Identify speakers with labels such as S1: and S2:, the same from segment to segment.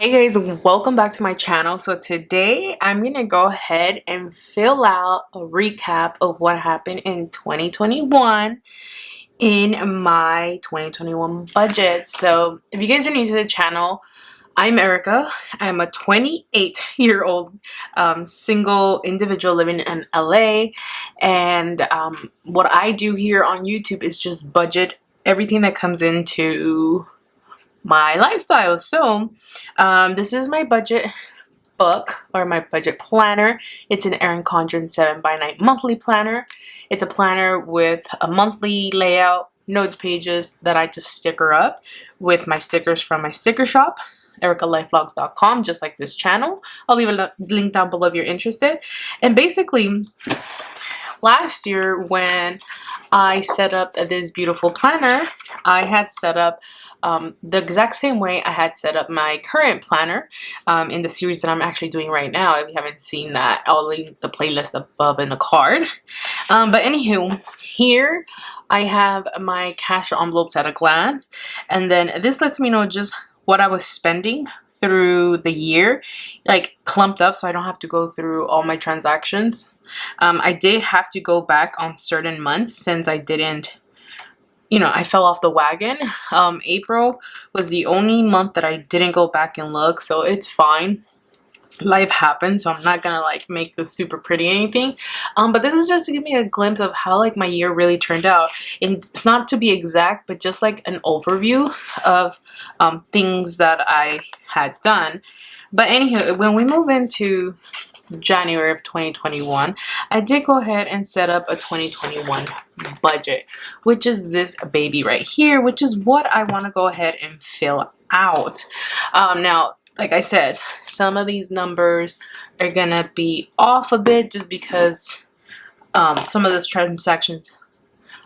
S1: Hey guys, welcome back to my channel. So today I'm gonna go ahead and fill out a recap of what happened in 2021 in my 2021 budget. So if you guys are new to the channel, I'm Erika. I'm a 28-year-old single individual living in LA, and what I do here on YouTube is just budget everything that comes into my lifestyle. So this is my budget book or my budget planner. It's an Erin Condren 7x9 monthly planner. It's a planner with a monthly layout, notes pages that I just sticker up with my stickers from my sticker shop, erikalifevlogs.com, just like this channel. I'll leave a link down below if you're interested. And basically, last year when I set up this beautiful planner, I had set up the exact same way I had set up my current planner in the series that I'm actually doing right now. If you haven't seen that, I'll link the playlist above in the card. But anywho, here I have my cash envelopes at a glance, and then this lets me know just what I was spending through the year, like clumped up, so I don't have to go through all my transactions. I did have to go back on certain months since I didn't, I fell off the wagon. April was the only month that I didn't go back and look, so it's fine. Life happens, so I'm not gonna like make this super pretty or anything. But this is just to give me a glimpse of how like my year really turned out. And it's not to be exact, but just like an overview of things that I had done. But anywho, when we move into January of 2021, I did go ahead and set up a 2021 budget, which is this baby right here, which is what I want to go ahead and fill out. Now, like I said, some of these numbers are gonna be off a bit just because some of those transactions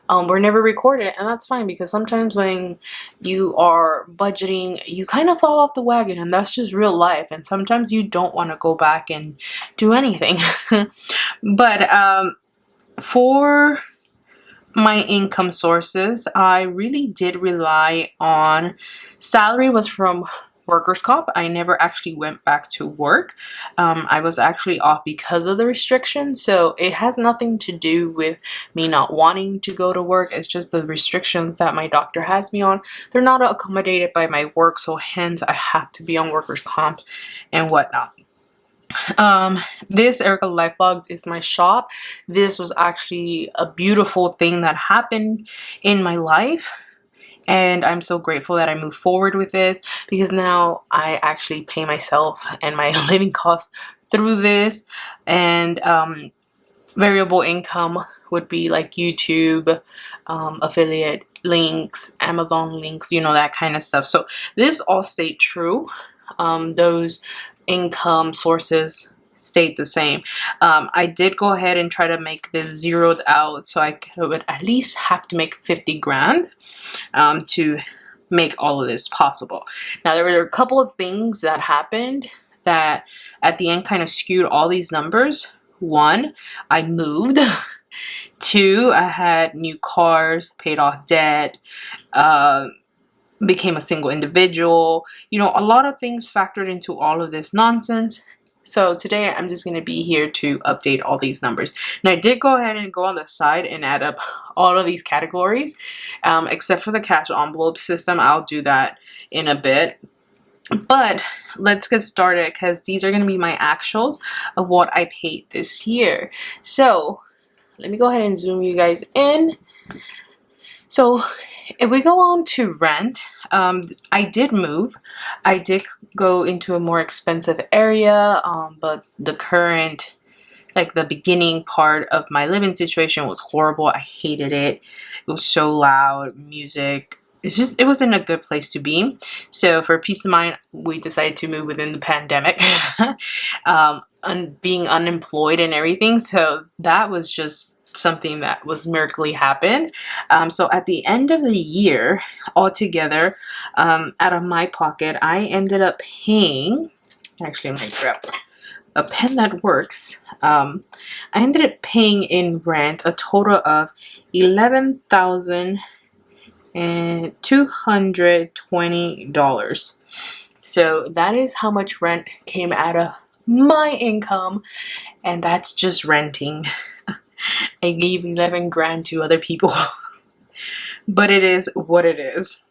S1: were never recorded, and that's fine because sometimes when you are budgeting, you kind of fall off the wagon, and that's just real life, and sometimes you don't want to go back and do anything. But for my income sources, I really did rely on salary was from workers' comp. I never actually went back to work. I was actually off because of the restrictions, so it has nothing to do with me not wanting to go to work. It's just the restrictions that my doctor has me on. They're not accommodated by my work, so hence I have to be on workers' comp and whatnot. This Erika Life Vlogs is my shop. This was actually a beautiful thing that happened in my life, and I'm so grateful that I moved forward with this because now I actually pay myself and my living costs through this. And variable income would be like YouTube, affiliate links, Amazon links, that kind of stuff. So this all stayed true. Those income sources stayed the same. I did go ahead and try to make this zeroed out, so I would at least have to make 50 grand to make all of this possible. Now there were a couple of things that happened that at the end kind of skewed all these numbers. One, I moved. Two, I had new cars, paid off debt, became a single individual. A lot of things factored into all of this nonsense. So today I'm just going to be here to update all these numbers. Now I did go ahead and go on the side and add up all of these categories, except for the cash envelope system. I'll do that in a bit. But let's get started because these are going to be my actuals of what I paid this year. So let me go ahead and zoom you guys in. So if we go on to rent, I did move. I did go into a more expensive area, but the current, like the beginning part of my living situation was horrible. I hated it. It was so loud, music. It wasn't a good place to be. So for peace of mind, we decided to move within the pandemic. And being unemployed and everything. So that was just something that was miraculously happened. So at the end of the year, altogether, out of my pocket, I ended up paying, actually I'm going to grab a pen that works. I ended up paying in rent a total of $11,220. So that is how much rent came out of my income, and that's just renting. I gave 11 grand to other people, but it is what it is.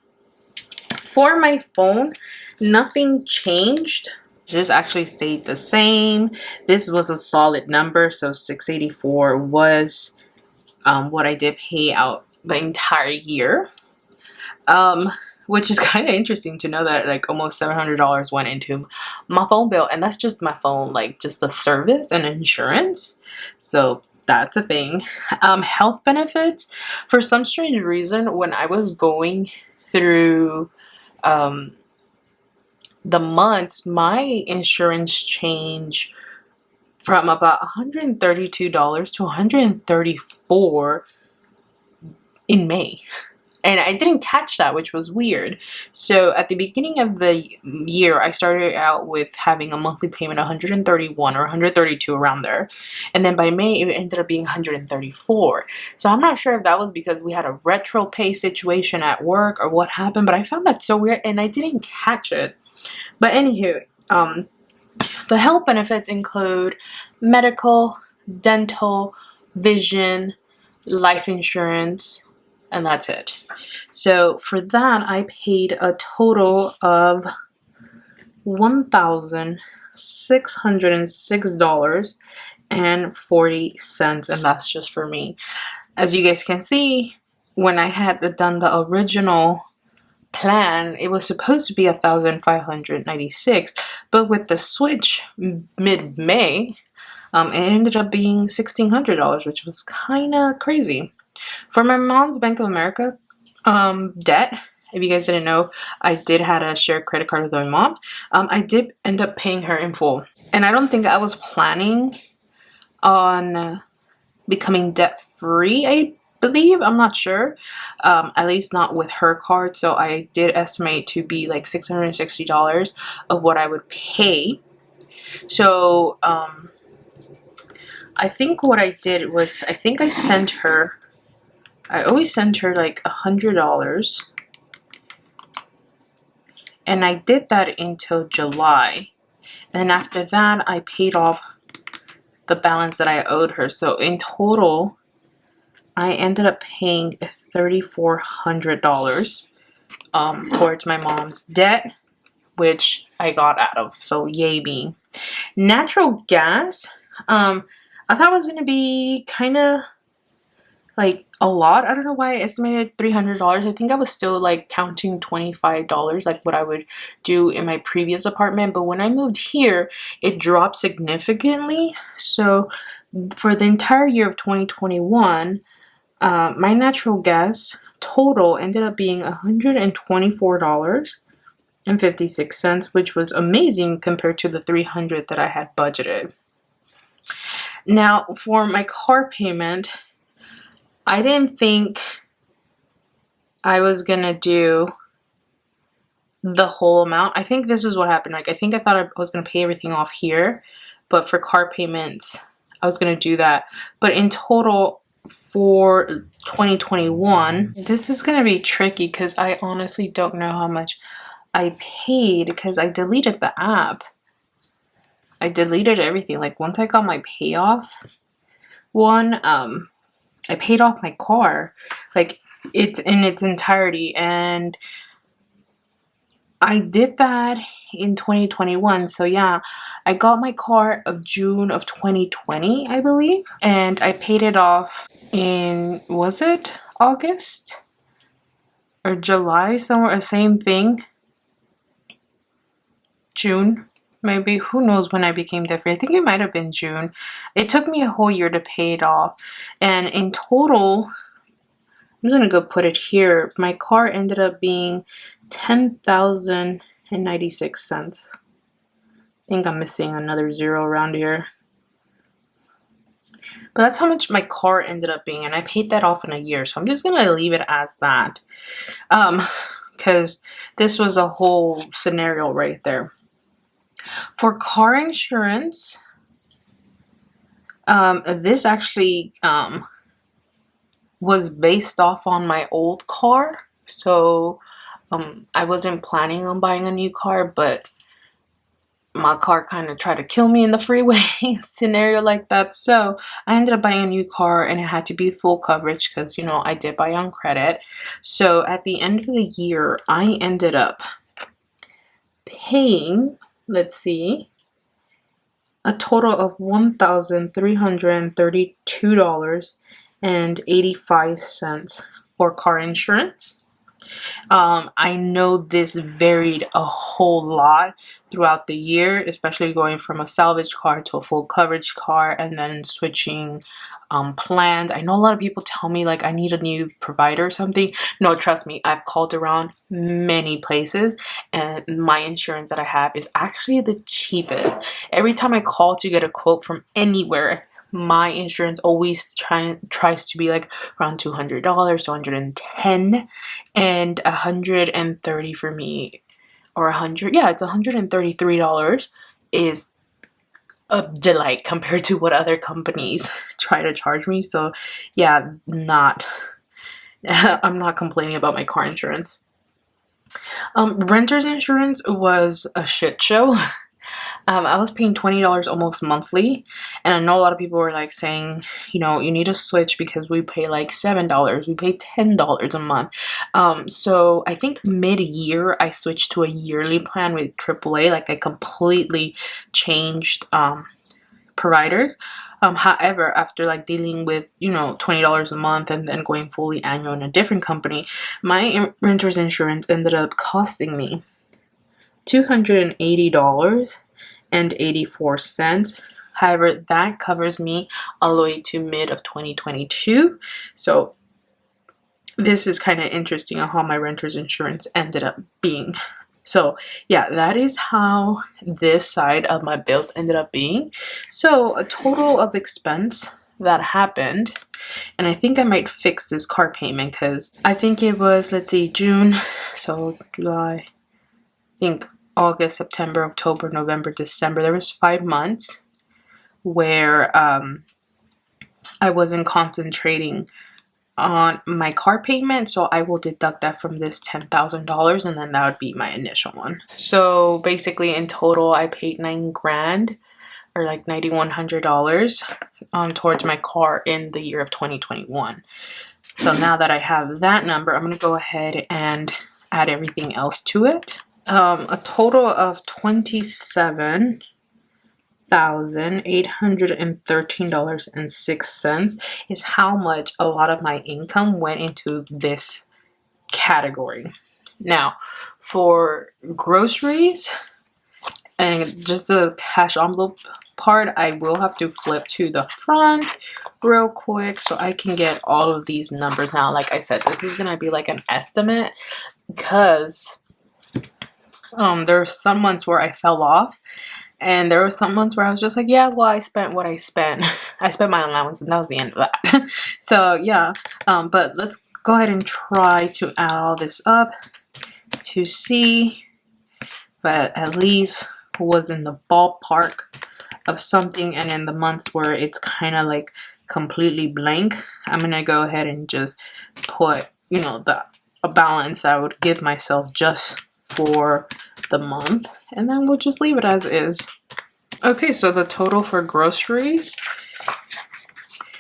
S1: For my phone, nothing changed. This actually stayed the same. This was a solid number, so $684 was what I did pay out the entire year. Which is kind of interesting to know that like almost $700 went into my phone bill, and that's just my phone, like just the service and insurance. So that's a thing. Health benefits, for some strange reason, when I was going through the months, my insurance changed from about $132 to $134 in May. And I didn't catch that, which was weird. So at the beginning of the year, I started out with having a monthly payment of $131 or $132 around there. And then by May, it ended up being $134. So I'm not sure if that was because we had a retro pay situation at work or what happened, but I found that so weird and I didn't catch it. But anywho, the health benefits include medical, dental, vision, life insurance, and that's it. So for that, I paid a total of $1,606.40, and that's just for me. As you guys can see, when I had done the original plan, it was supposed to be $1,596, but with the switch mid-May, it ended up being $1,600, which was kind of crazy. For my mom's Bank of America debt, if you guys didn't know, I did had a shared credit card with my mom. I did end up paying her in full, and I don't think I was planning on becoming debt-free, I believe. I'm not sure, at least not with her card. So I did estimate to be like $660 of what I would pay. So I think what I did was, I think I sent her, I always sent her like $100, and I did that until July, and after that I paid off the balance that I owed her. So in total, I ended up paying $3,400 towards my mom's debt, which I got out of. So yay me. Natural gas, I thought it was going to be kind of like a lot. I don't know why I estimated $300. I think I was still like counting $25, like what I would do in my previous apartment. But when I moved here, it dropped significantly. So for the entire year of 2021, my natural gas total ended up being $124.56, which was amazing compared to the $300 that I had budgeted. Now, for my car payment, I didn't think I was gonna do the whole amount. I think this is what happened. Like, I think I thought I was gonna pay everything off here, but for car payments, I was gonna do that. But in total, for 2021, this is gonna be tricky because I honestly don't know how much I paid because I deleted the app. I deleted everything. Like, once I got my payoff one, I paid off my car, like it's in its entirety, and I did that in 2021. So yeah, I got my car of June of 2020, I believe, and I paid it off in, was it August or July, somewhere, same thing, June. Maybe, who knows when I became debt free. I think it might have been June. It took me a whole year to pay it off. And in total, I'm just gonna go put it here. My car ended up being $10,096. I think I'm missing another zero around here. But that's how much my car ended up being, and I paid that off in a year. So I'm just gonna leave it as that. Because this was a whole scenario right there. For car insurance, this actually was based off on my old car. So I wasn't planning on buying a new car, but my car kind of tried to kill me in the freeway scenario like that. So I ended up buying a new car, and it had to be full coverage because, you know, I did buy on credit. So at the end of the year, I ended up paying, let's see, a total of $1,332.85 for car insurance. I know this varied a whole lot throughout the year, especially going from a salvage car to a full coverage car and then switching plans. I know a lot of people tell me like I need a new provider or something. No, trust me, I've called around many places and my insurance that I have is actually the cheapest. Every time I call to get a quote from anywhere, my insurance always tries to be like around $200, $210, and $130 for me, or $100. Yeah, it's $133 is a delight compared to what other companies try to charge me. So yeah, I'm not complaining about my car insurance. Renter's insurance was a shit show. I was paying $20 almost monthly, and I know a lot of people were like saying, you know, you need to switch because we pay like $7, we pay $10 a month. So I think mid-year I switched to a yearly plan with AAA. Like I completely changed providers. However, after like dealing with, you know, $20 a month and then going fully annual in a different company, my renter's insurance ended up costing me $280.84. However, that covers me all the way to mid of 2022. So this is kind of interesting on how my renter's insurance ended up being. So yeah, that is how this side of my bills ended up being. So a total of expense that happened, and I think I might fix this car payment because I think it was, let's see, June, so July, I think August, September, October, November, December. There was 5 months where I wasn't concentrating on my car payment, so I will deduct that from this $10,000, and then that would be my initial one. So basically in total I paid $9,000 or like $9,100 towards my car in the year of 2021. So now that I have that number, I'm going to go ahead and add everything else to it. A total of $27,813.06 is how much a lot of my income went into this category. Now, for groceries and just the cash envelope part, I will have to flip to the front real quick so I can get all of these numbers. Now, like I said, this is gonna be like an estimate because there were some months where I fell off, and there were some months where I was just like, yeah, well, I spent what I spent. I spent my allowance, and that was the end of that. So yeah, but let's go ahead and try to add all this up to see, but at least was in the ballpark of something. And in the months where it's kind of like completely blank, I'm gonna go ahead and just put, you know, a balance I would give myself just for the month, and then we'll just leave it as is. Okay, so the total for groceries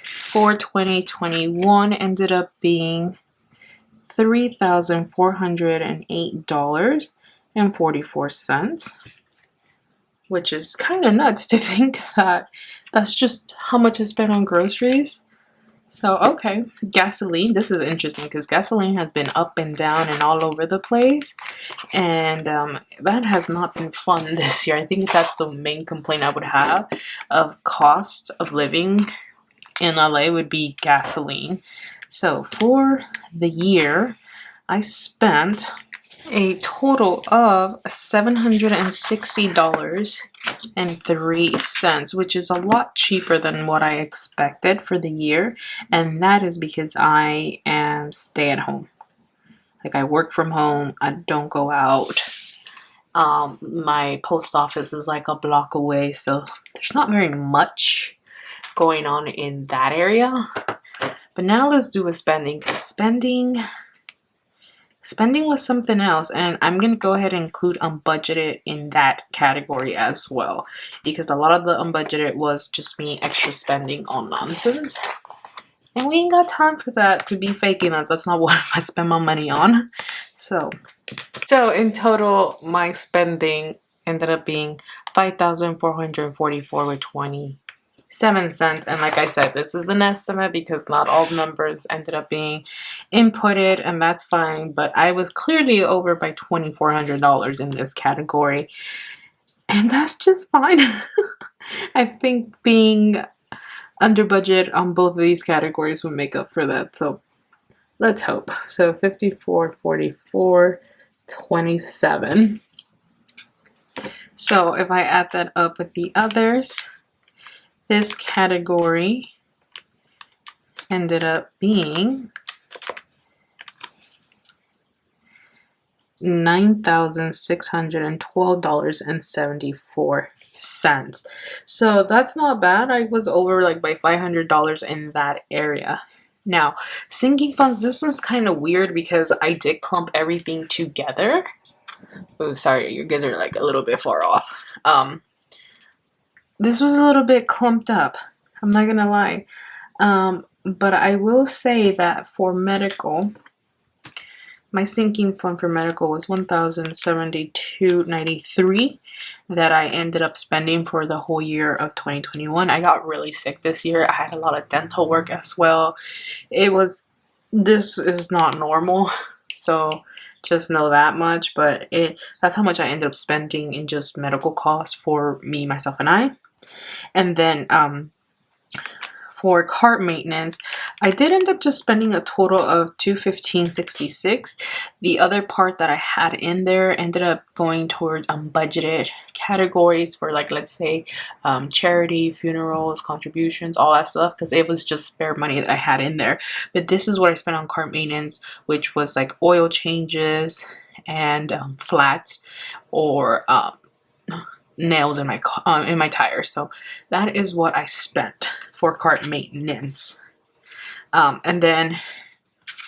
S1: for 2021 ended up being $3,408.44, which is kind of nuts to think that that's just how much I spent on groceries. So, okay, gasoline. This is interesting because gasoline has been up and down and all over the place. And that has not been fun this year. I think that's the main complaint I would have of cost of living in LA would be gasoline. So for the year, I spent a total of $760.03, which is a lot cheaper than what I expected for the year. And that is because I am stay at home. Like I work from home, I don't go out. My post office is like a block away, so there's not very much going on in that area. But now let's do a spending, because spending spending was something else, and I'm gonna go ahead and include unbudgeted in that category as well, because a lot of the unbudgeted was just me extra spending on nonsense, and we ain't got time for that, to be faking that. That's not what I spend my money on. So in total, my spending ended up being $5,444.27. And like I said, this is an estimate because not all numbers ended up being inputted, and that's fine. But I was clearly over by $2,400 in this category, and that's just fine. I think being under budget on both of these categories would make up for that. So let's hope. So 5444.27. So if I add that up with the others, this category ended up being $9,612.74. So that's not bad. I was over like by $500 in that area. Now, sinking funds, this is kind of weird because I did clump everything together. Oh, sorry, you guys are like a little bit far off. This was a little bit clumped up, I'm not gonna lie. But I will say that for medical, my sinking fund for medical was $1,072.93 that I ended up spending for the whole year of 2021. I got really sick this year. I had a lot of dental work as well. This is not normal, so just know that much. But that's how much I ended up spending in just medical costs for me, myself, and I. And then for cart maintenance, I did end up just spending a total of $215.66. The other part that I had in there ended up going towards unbudgeted categories for, like, let's say charity, funerals, contributions, all that stuff, because it was just spare money that I had in there. But this is what I spent on cart maintenance, which was like oil changes and flats or nails in my tires. So that is what I spent for cart maintenance. And then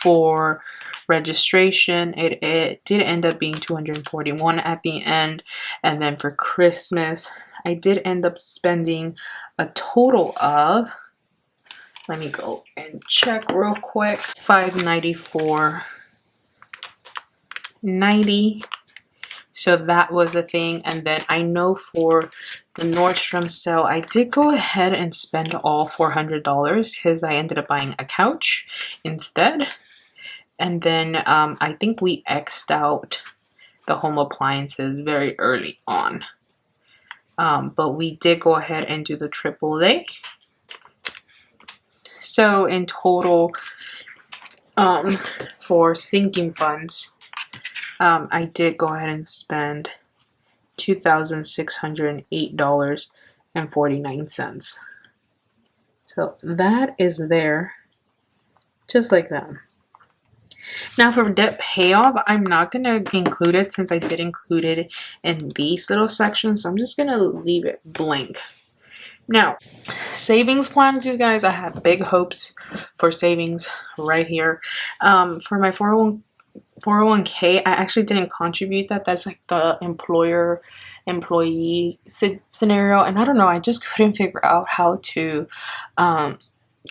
S1: for registration, it did end up being $241 at the end. And then for Christmas, I did end up spending a total of, let me go and check real quick, $594.90. So that was a thing. And then I know for the Nordstrom sale, I did go ahead and spend all $400 because I ended up buying a couch instead. And then I think we X'd out the home appliances very early on. But we did go ahead and do the AAA. So in total, for sinking funds, I did go ahead and spend $2,608.49. So that is there, just like that. Now for debt payoff, I'm not going to include it since I did include it in these little sections. So I'm just going to leave it blank. Now, savings plans, you guys, I have big hopes for savings right here. For my 401k, I actually didn't contribute that. That's like the employee scenario, and I don't know, I just couldn't figure out how to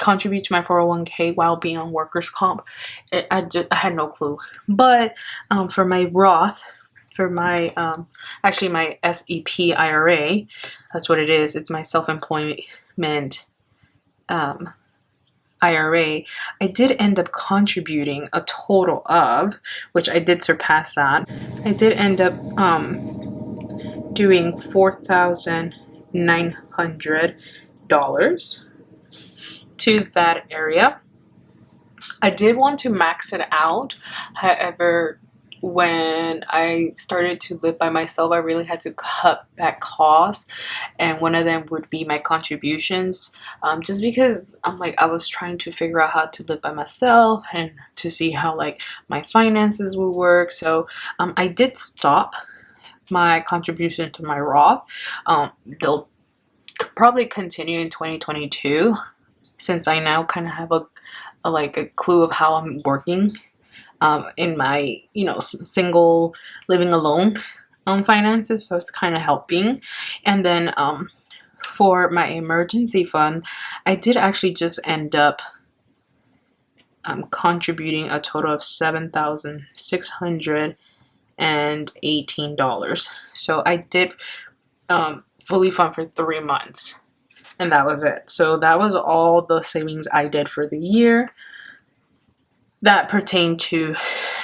S1: contribute to my 401k while being on workers comp. I had no clue. But for my Roth, for my actually my SEP IRA, that's what it is. It's my self-employment IRA. I did end up contributing a total of, which I did surpass that. I did end up doing $4,900 to that area. I did want to max it out. However, when I started to live by myself, I really had to cut back costs, and one of them would be my contributions, just because I was trying to figure out how to live by myself and to see how like my finances would work. So I did stop my contribution to my Roth. They'll probably continue in 2022 since I now kind of have a clue of how I'm working in my, you know, single living alone finances, so it's kind of helping. And then for my emergency fund, I did actually just end up contributing a total of $7,618. So I did fully fund for 3 months, and that was it. So that was all the savings I did for the year that pertain to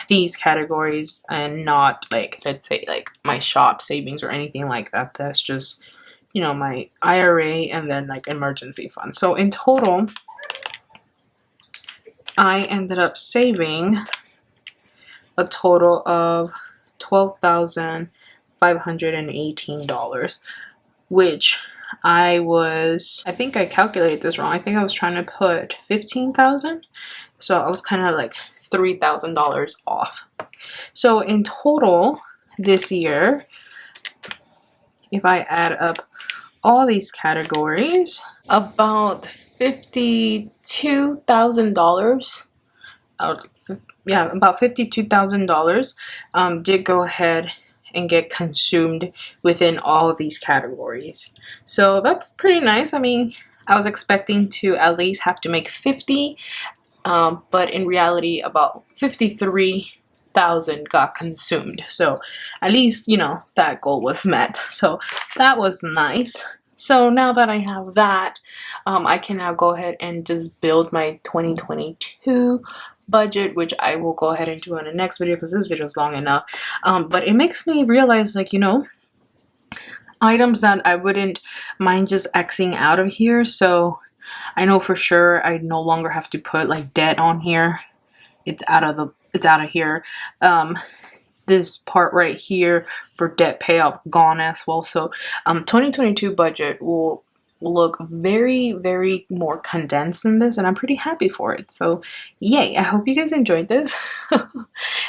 S1: these categories, and not like, let's say, like my shop savings or anything like that. That's just, you know, my IRA and then like emergency fund. So in total, I ended up saving a total of $12,518, which I think I calculated this wrong. I think I was trying to put 15,000. So I was kind of like $3,000 off. So in total this year, if I add up all these categories, about $52,000. Yeah, about $52,000 did go ahead and get consumed within all of these categories. So that's pretty nice. I mean, I was expecting to at least have to make 50, but in reality, about 53,000 got consumed. So at least, you know, that goal was met. So that was nice. So now that I have that, I can now go ahead and just build my 2022 budget, which I will go ahead and do in the next video because this video is long enough. But it makes me realize, like, you know, items that I wouldn't mind just Xing out of here. So I know for sure I no longer have to put like debt on here. It's out of here. This part right here for debt payoff gone as well. So 2022 budget will look very, very more condensed in this, and I'm pretty happy for it. So yay, I hope you guys enjoyed this. At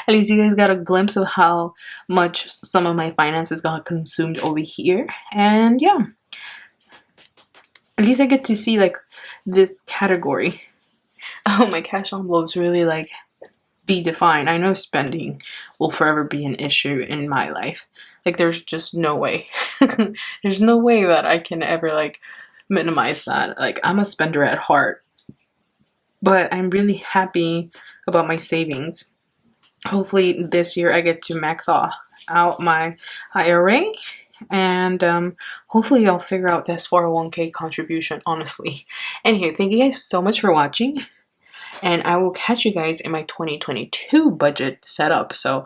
S1: least you guys got a glimpse of how much some of my finances got consumed over here. And yeah, at least I get to see like this category. Oh, my cash envelopes really like be defined. I know spending will forever be an issue in my life. Like, there's just no way. There's no way that I can ever like minimize that. Like, I'm a spender at heart. But I'm really happy about my savings. Hopefully this year I get to max out my IRA, and hopefully I'll figure out this 401k contribution, honestly. Anyway, thank you guys so much for watching, and I will catch you guys in my 2022 budget setup, so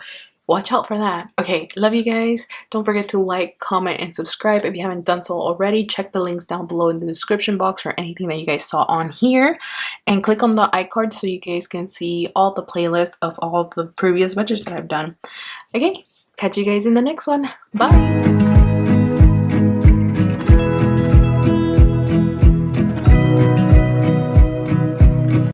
S1: watch out for that. Okay, love you guys. Don't forget to like, comment, and subscribe if you haven't done so already. Check the links down below in the description box for anything that you guys saw on here, and click on the iCard so you guys can see all the playlists of all the previous budgets that I've done. Okay, catch you guys in the next one. Bye!